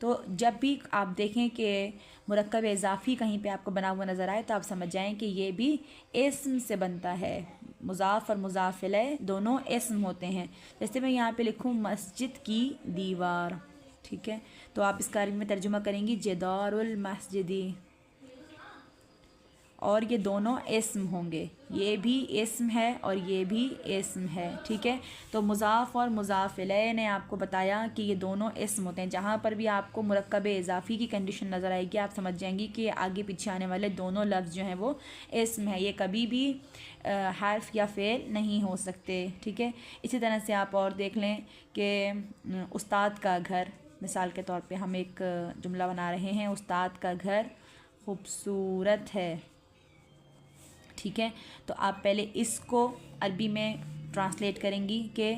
تو جب بھی آپ دیکھیں کہ مرکب اضافی کہیں پہ آپ کو بنا ہوا نظر آئے تو آپ سمجھ جائیں کہ یہ بھی اسم سے بنتا ہے. مضاف اور مضاف الیہ دونوں اسم ہوتے ہیں. جیسے میں یہاں پہ لکھوں مسجد کی دیوار، ٹھیک ہے، تو آپ اس کا عربی میں ترجمہ کریں گی جدار المسجدی، اور یہ دونوں اسم ہوں گے، یہ بھی اسم ہے اور یہ بھی اسم ہے، ٹھیک ہے. تو مضاف اور مضاف الیہ نے آپ کو بتایا کہ یہ دونوں اسم ہوتے ہیں. جہاں پر بھی آپ کو مرکب اضافی کی کنڈیشن نظر آئے گی آپ سمجھ جائیں گی کہ آگے پیچھے آنے والے دونوں لفظ جو ہیں وہ اسم ہے، یہ کبھی بھی حرف یا فعل نہیں ہو سکتے، ٹھیک ہے. اسی طرح سے آپ اور دیکھ لیں کہ استاد کا گھر، مثال کے طور پہ ہم ایک جملہ بنا رہے ہیں، استاد کا گھر خوبصورت ہے، ٹھیک ہے. تو آپ پہلے اس کو عربی میں ٹرانسلیٹ کریں گی کہ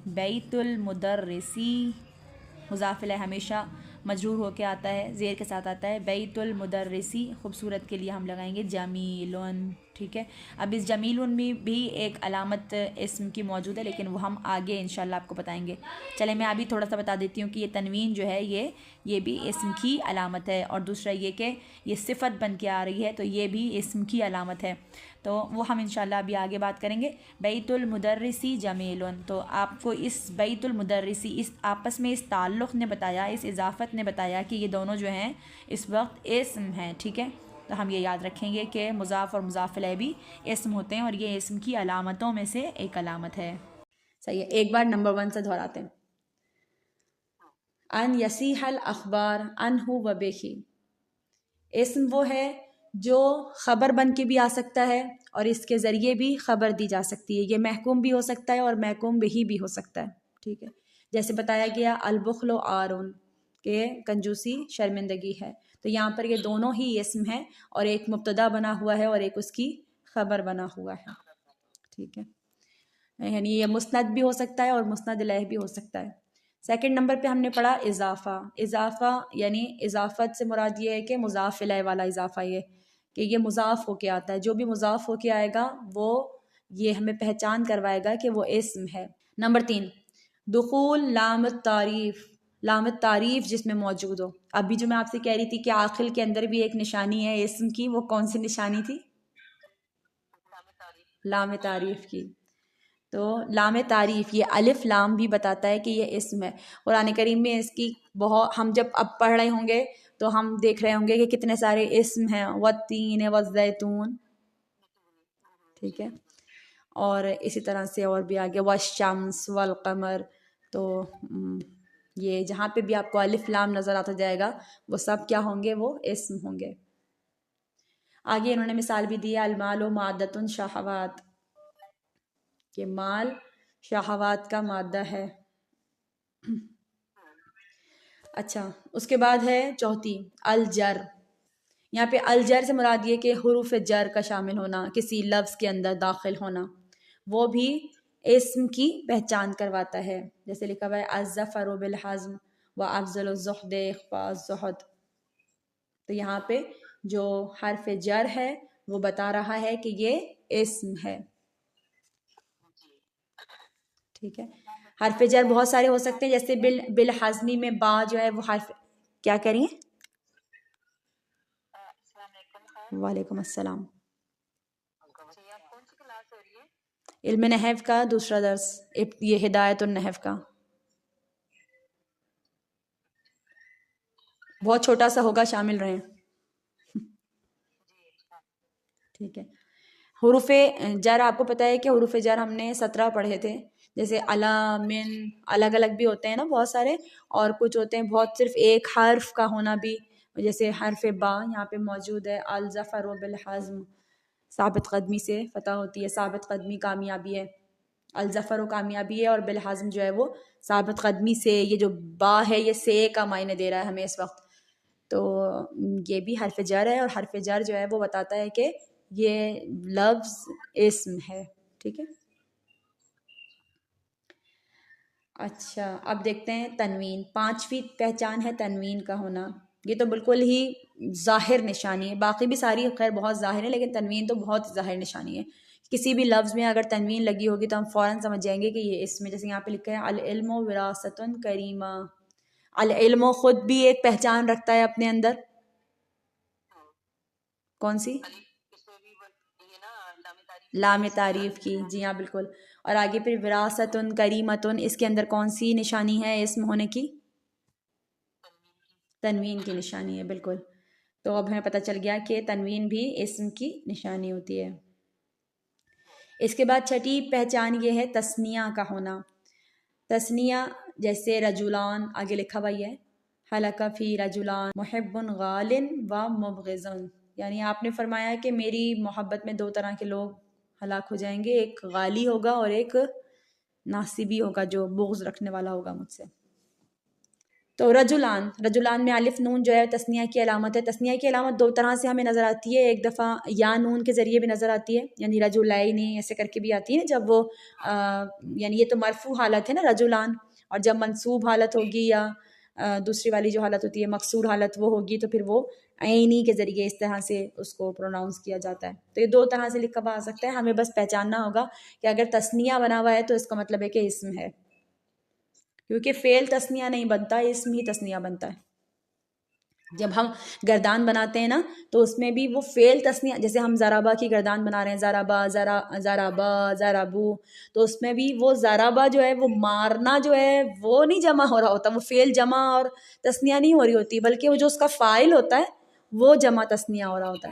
بیت المدرسی، مضاف الیہ ہمیشہ مجرور ہو کے آتا ہے، زیر کے ساتھ آتا ہے. بیت المدرسی، خوبصورت کے لیے ہم لگائیں گے جمیلن، ٹھیک ہے. اب اس جمیلن میں بھی ایک علامت اسم کی موجود ہے، لیکن وہ ہم آگے انشاءاللہ آپ کو بتائیں گے. چلیں میں ابھی تھوڑا سا بتا دیتی ہوں کہ یہ تنوین جو ہے یہ بھی اسم کی علامت ہے، اور دوسرا یہ کہ یہ صفت بن کے آ رہی ہے تو یہ بھی اسم کی علامت ہے. تو وہ ہم انشاءاللہ ابھی آگے بات کریں گے. بیت المدرسی جمیلن، تو آپ کو اس بیت المدرسی، اس آپس میں اس تعلق نے بتایا، اس اضافت نے بتایا کہ یہ دونوں جو ہیں اس وقت اسم ہیں، ٹھیک ہے. تو ہم یہ یاد رکھیں گے کہ مضاف اور مضاف الیہ بھی اسم ہوتے ہیں، اور یہ اسم کی علامتوں میں سے ایک علامت ہے. صحیح ہے، ایک بار نمبر 1 سے دہراتے ہیں. ان یصیح الاخبار عنہ و بہ، اسم وہ ہے جو خبر بن کے بھی آ سکتا ہے اور اس کے ذریعے بھی خبر دی جا سکتی ہے. یہ محکوم بھی ہو سکتا ہے اور محکوم بہی بھی ہو سکتا ہے، ٹھیک ہے. جیسے بتایا گیا البخل عارٌ، کہ کنجوسی شرمندگی ہے. تو یہاں پر یہ دونوں ہی اسم ہیں، اور ایک مبتدا بنا ہوا ہے اور ایک اس کی خبر بنا ہوا ہے، ٹھیک ہے. یعنی یہ مسند بھی ہو سکتا ہے اور مسند الیہ بھی ہو سکتا ہے. سیکنڈ نمبر پہ ہم نے پڑھا اضافہ. اضافہ یعنی اضافت سے مراد یہ ہے کہ مضاف الیہ والا اضافہ، یہ کہ یہ مضاف ہو کے آتا ہے. جو بھی مضاف ہو کے آئے گا وہ یہ ہمیں پہچان کروائے گا کہ وہ اسم ہے. نمبر 3 دخول لام التعریف، لام التعریف جس میں موجود ہو. ابھی جو میں آپ سے کہہ رہی تھی کہ عاقل کے اندر بھی ایک نشانی ہے اسم کی، وہ کون سی نشانی تھی؟ لام تعریف کی. تو لام تعریف، یہ الف لام بھی بتاتا ہے کہ یہ اسم ہے. قرآن کریم میں اس کی بہت، ہم جب اب پڑھ رہے ہوں گے تو ہم دیکھ رہے ہوں گے کہ کتنے سارے اسم ہیں، والتین والزیتون، ٹھیک ہے. اور اسی طرح سے اور بھی آگے والشمس والقمر. تو یہ جہاں پہ بھی آپ کو الف لام نظر آتا جائے گا وہ سب کیا ہوں گے؟ وہ اسم ہوں گے. آگے انہوں نے مثال بھی دی المال و مادۃ شہوات، کہ مال شہوات کا مادہ ہے. اچھا، اس کے بعد ہے چوتھی الجر. یہاں پہ الجر سے مراد یہ کہ حروف جر کا شامل ہونا، کسی لفظ کے اندر داخل ہونا، وہ بھی اسم کی پہچان کرواتا ہے. جیسے لکھا ہوا ہے الظفر بالحزم وافضل الزہد اخفاء الزہد. تو یہاں پہ جو حرف جر ہے وہ بتا رہا ہے کہ یہ اسم ہے، ٹھیک ہے. حرف جر بہت سارے ہو سکتے ہیں، جیسے بالحزمی میں با جو ہے وہ حرف، کیا کہہ رہی ہیں؟ وعلیکم السلام. علم نحو کا دوسرا درس، یہ ہدایت النحو کا، بہت چھوٹا سا ہوگا، شامل رہیں، ٹھیک ہے. حروف جر آپ کو پتہ ہے کہ حروف جر ہم نے 17 پڑھے تھے. جیسے الا، من، الگ الگ بھی ہوتے ہیں نا بہت سارے، اور کچھ ہوتے ہیں بہت صرف ایک حرف کا ہونا بھی. جیسے حرف با یہاں پہ موجود ہے الظفر بالحزم، ثابت قدمی سے فتح ہوتی ہے، ثابت قدمی کامیابی ہے. الظفر و کامیابی ہے، اور بالحزم جو ہے وہ ثابت قدمی سے. یہ جو با ہے یہ سے کا معنی دے رہا ہے ہمیں اس وقت. تو یہ بھی حرف جر ہے، اور حرف جر جو ہے وہ بتاتا ہے کہ یہ لفظ اسم ہے، ٹھیک ہے. اچھا، اب دیکھتے ہیں تنوین. 5ویں پہچان ہے تنوین کا ہونا. یہ تو بالکل ہی ظاہر نشانی ہے، باقی بھی ساری خیر بہت ظاہر ہے، لیکن تنوین تو بہت ظاہر نشانی ہے. کسی بھی لفظ میں اگر تنوین لگی ہوگی تو ہم فوراً سمجھ جائیں گے کہ یہ اسم ہے. جیسے یہاں پہ لکھا ہے العلم وراثۃ کریمہ. العلم خود بھی ایک پہچان رکھتا ہے اپنے اندر، کون سی؟ یہ نا لام تعریف کی، جی ہاں بالکل. اور آگے پھر وراثتن کریمتن، اس کے اندر کون سی نشانی ہے اسم ہونے کی؟ تنوین کی نشانی ہے، بالکل. تو اب ہمیں پتہ چل گیا کہ تنوین بھی اسم کی نشانی ہوتی ہے. اس کے بعد چھٹی پہچان یہ ہے تثنیہ کا ہونا. تثنیہ جیسے رجلان آگے لکھا ہوا ہے، حلق فی رجلان محب غال و مبغض، یعنی آپ نے فرمایا کہ میری محبت میں 2 طرح کے لوگ ہلاک ہو جائیں گے، ایک غالی ہوگا اور ایک ناصبی ہوگا جو بغض رکھنے والا ہوگا مجھ سے. تو رجلان، رجلان میں الف نون جو ہے تثنیہ کی علامت ہے. تثنیہ کی علامت 2 طرح سے ہمیں نظر آتی ہے، ایک دفعہ یا نون کے ذریعے بھی نظر آتی ہے، یعنی رجلین ایسے کر کے بھی آتی ہے جب وہ یعنی یہ تو مرفوع حالت ہے نا رجلان، اور جب منصوب حالت ہوگی یا دوسری والی جو حالت ہوتی ہے مکسور حالت وہ ہوگی تو پھر وہ عینی کے ذریعے اس طرح سے اس کو پروناؤنس کیا جاتا ہے. تو یہ 2 طرح سے لکھا آ سکتا ہے، ہمیں بس پہچاننا ہوگا کہ اگر تثنیہ بنا ہوا ہے تو اس کا مطلب ہے کہ اسم ہے، کیونکہ فعل تثنیہ نہیں بنتا، اسم ہی تثنیہ بنتا ہے. جب ہم گردان بناتے ہیں نا تو اس میں بھی وہ فعل تثنیہ، جیسے ہم ضربہ کی گردان بنا رہے ہیں، ضربہ ضربا ضربو، تو اس میں بھی وہ ضربہ جو ہے وہ مارنا جو ہے وہ نہیں جمع ہو رہا ہوتا، وہ فعل جمع اور تثنیہ نہیں ہو رہی ہوتی، بلکہ وہ جو اس کا فاعل ہوتا ہے وہ جمع تثنیہ ہو رہا ہوتا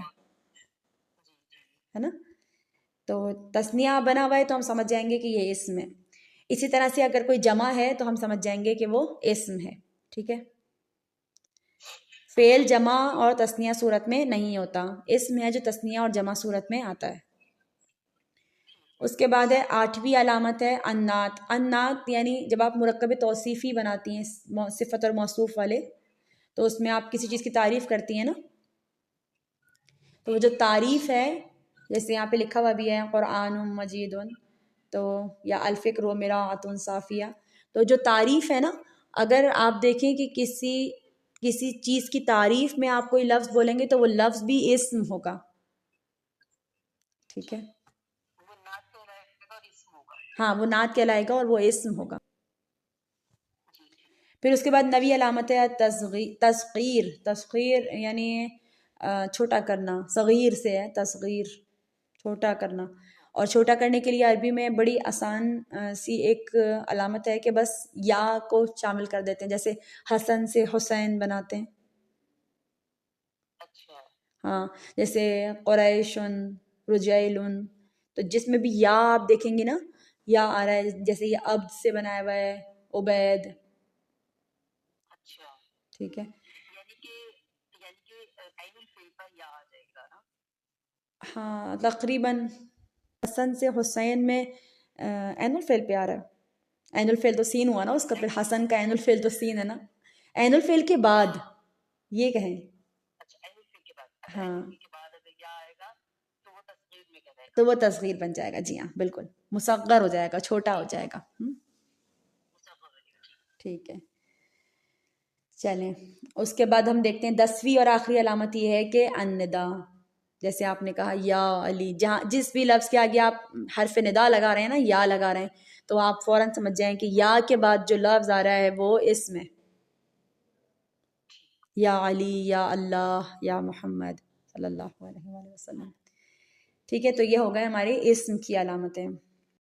ہے نا. تو تثنیہ بنا ہوا ہے تو ہم سمجھ جائیں گے کہ یہ اسم ہے. اسی طرح سے اگر کوئی جمع ہے تو ہم سمجھ جائیں گے کہ وہ اسم ہے. ٹھیک ہے، فعل جمع اور تثنیہ صورت میں نہیں ہوتا، اسم ہے جو تثنیہ اور جمع صورت میں آتا ہے. اس کے بعد ہے 8ویں علامت ہے انات. انات یعنی جب آپ مرکب توصیفی بناتی ہیں صفت اور موصوف والے، تو اس میں آپ کسی چیز کی تعریف کرتی ہیں نا، تو وہ جو تعریف ہے جیسے یہاں پہ لکھا ہوا بھی ہے قرآن مجید، تو یا الفکر و مراعۃ صافیہ، تو جو تعریف ہے نا، اگر آپ دیکھیں کہ کسی چیز کی تعریف میں آپ کوئی لفظ بولیں گے تو وہ لفظ بھی اسم ہوگا. ٹھیک ہے، ہاں وہ نعت کہلائے گا اور وہ اسم ہوگا. پھر اس کے بعد 9ویں علامت ہے تصغیر. تصغیر یعنی چھوٹا کرنا، صغیر سے ہے تصغیر، چھوٹا کرنا. اور چھوٹا کرنے کے لیے عربی میں بڑی آسان سی ایک علامت ہے کہ بس یا کو شامل کر دیتے ہیں، جیسے حسن سے حسین بناتے ہیں. ہاں جیسے قریشن رجیلن، تو جس میں بھی یا آپ دیکھیں گے نا یا آ رہا ہے، جیسے یہ عبد سے بنایا ہوا ہے عبید. ٹھیک ہے، ہاں تقریباً حسن سے حسین میں عین الفعل پہ آ رہا ہے. عین الفعل تو سین ہوا نا اس کا، پھر حسن کا عین الفعل تو سین ہے نا. عین الفعل کے بعد یہ کہیں، ہاں تو وہ تصغیر بن جائے گا. جی ہاں بالکل، مصغر ہو جائے گا، چھوٹا ہو جائے گا. ٹھیک ہے، چلیں اس کے بعد ہم دیکھتے ہیں 10ویں اور آخری علامت یہ ہے کہ الندا. جیسے آپ نے کہا یا علی، جہاں جس بھی لفظ کے آگے آپ حرف ندا لگا رہے ہیں نا، یا لگا رہے ہیں، تو آپ فوراً سمجھ جائیں کہ یا کے بعد جو لفظ آ رہا ہے وہ اسم ہے. یا علی، یا اللہ، یا محمد صلی اللہ علیہ وسلم. ٹھیک ہے، تو یہ ہو گئے ہمارے اسم کی علامتیں.